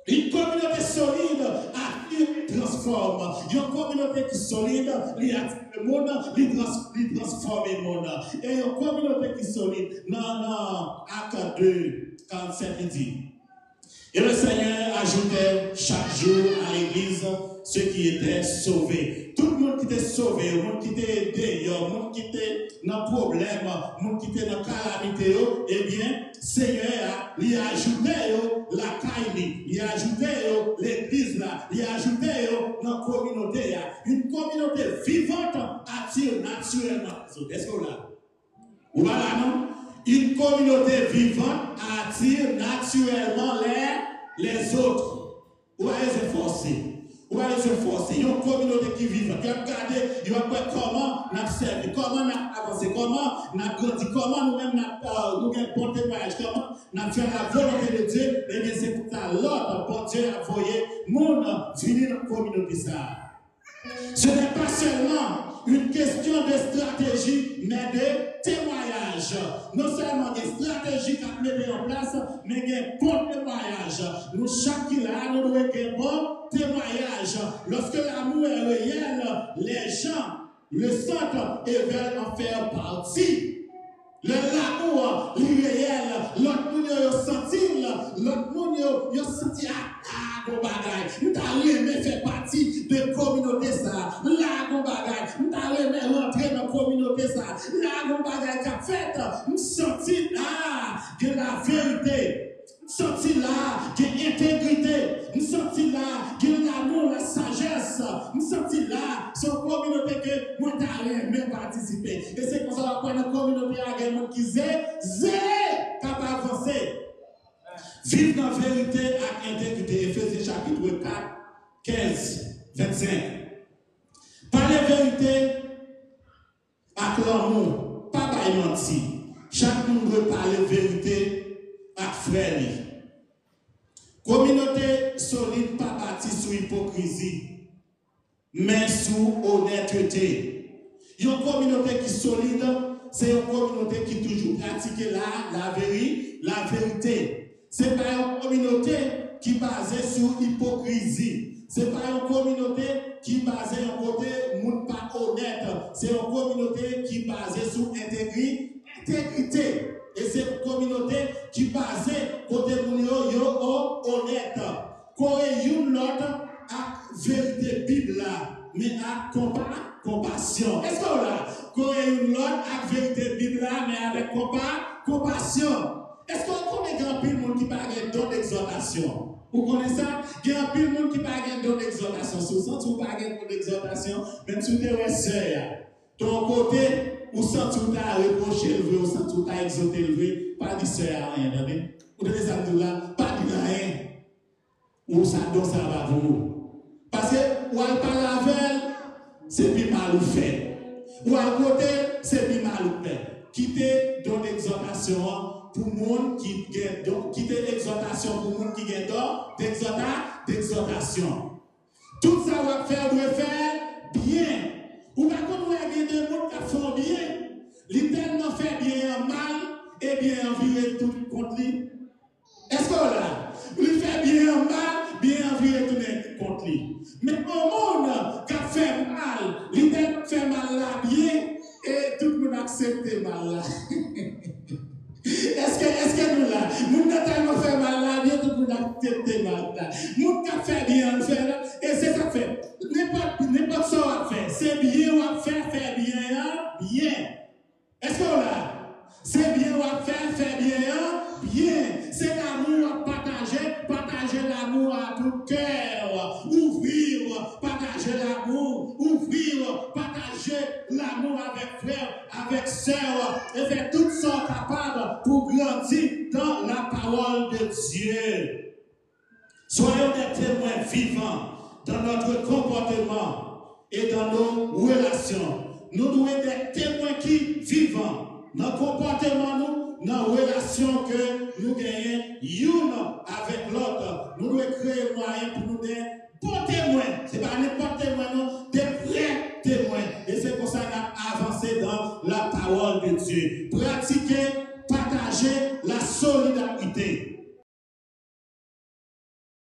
Une communauté solide transforme. Une communauté qui est solide, il attire le monde, il transforme le monde. Et une communauté qui est solide, non, Acte 2, 47, il dit. Et le Seigneur ajoutait chaque jour à l'église ceux qui étaient sauvés. Tout le monde qui était sauvé, le monde qui était aidé, le monde qui était dans problème, le monde qui était dans calamité, eh bien, Seigneur lui a ajouté la caille, il a ajouté l'église là, il a ajouté dans la communauté. Une communauté vivante attire naturellement. Est-ce que vous là? Voilà, non? Une communauté vivante attire naturellement les autres. Où est se forcer? Où est se forcer? Une communauté qui vit. Qui a regardé, il va voir comment nous servi, comment nous avancé, comment nous grandi, comment nous-mêmes nous avons bon témoignage, comment nous fait la volonté de Dieu. Et bien, c'est pour ça l'autre, bon Dieu a envoyé monde venir dans la communauté. Ce n'est pas seulement une question de stratégie, mais de témoignage. Non seulement des stratégies qu'on met en place, mais des bons témoignages. Nous, chaque là, nous devons avoir un bon témoignage. Lorsque l'amour est réel, les gens le sentent et veulent en faire partie. L'amour, réel, l'autre monde a senti, l'autre monde a senti, bon bagage, nous t'allons faire partie de la communauté ça, la bon bagage, nous t'allons rentrer dans la communauté ça, la bon bagage qu'a fait, nous senti que la vérité, nous senti là que l'intégrité, nous senti là que l'amour, la sagesse, nous senti là sur la communauté que moi t'allons même participer. Et c'est comme ça qu'on a une communauté également qui zélé capable d'avancer. Vivre dans la vérité avec intégrité. Ephésiens chapitre 4, 15, 25. Parler vérité avec l'amour, pas par mentir. Chaque monde veut parler vérité avec frère. Communauté solide, pas bâtie sur hypocrisie, mais sous honnêteté. Une communauté qui est solide, c'est une communauté qui toujours pratique la vérité. Ce n'est pas une communauté qui est basée sur hypocrisie. Ce n'est pas une communauté qui est basée sur un côté monde pas honnête. C'est une communauté qui est basée sur intégrité. Et c'est une communauté qui est basée côté monde honnête. Qu'on ait une autre vérité Bible là, mais à compassion. Est-ce que là, qu'on ait une autre vérité Bible là, mais avec compassion. Est-ce qu'on connaît grand pile monde qui parle de don d'exhortation? Vous connaissez ça? Grand pile monde qui parle de don d'exhortation. Si vous sentez vous parlez de don d'exhortation, même si vous êtes sœur, ton côté, vous sentez vous t'as reproché levé, vous sentez vous t'as exhorté levé, pas de sœur à rien, attendez? Vous devez ça là, pas de rien. Ou ça donne ça va vous. Parce que, ou elle parle avec, c'est plus mal ou fait. Ou à côté, c'est plus mal ou fait. Quittez don d'exhortation pour le monde qui gagne don, quitter l'exhortation pour le monde qui gagne don d'exhortation. Tout ça va faire, doit faire bien. Ou pas qu'on voit bien des gens qui font bien, ils tellement fait bien en mal, et bien envirer tout contre lui. Est-ce que là, il fait bien en mal, bien envirer tout contre lui. Mais au monde qui fait mal, il tellement fait mal là bien, et tout le monde accepte mal là. Est-ce que nous là, nous n'avons tellement fait mal là, bien tout le monde accepte mal là. Nous qui fait bien, fait là, et c'est ça fait. N'importe ce qu'on va faire, c'est bien, on va faire bien, bien. Est-ce que là, c'est bien, on va faire bien, bien. C'est l'amour à partager l'amour à tout cœur, ouvrir, partager l'amour, partager l'amour avec frère, avec sœur, et faire toutes sortes capables pour grandir dans la parole de Dieu. Soyons des témoins vivants dans notre comportement et dans nos relations. Nous devons être des témoins qui vivants dans le comportement, nous, dans la relation que nous gagnons, une avec l'autre. Nous devons créer un moyen pour nous être bons témoins. Ce n'est pas n'importe témoin, non, des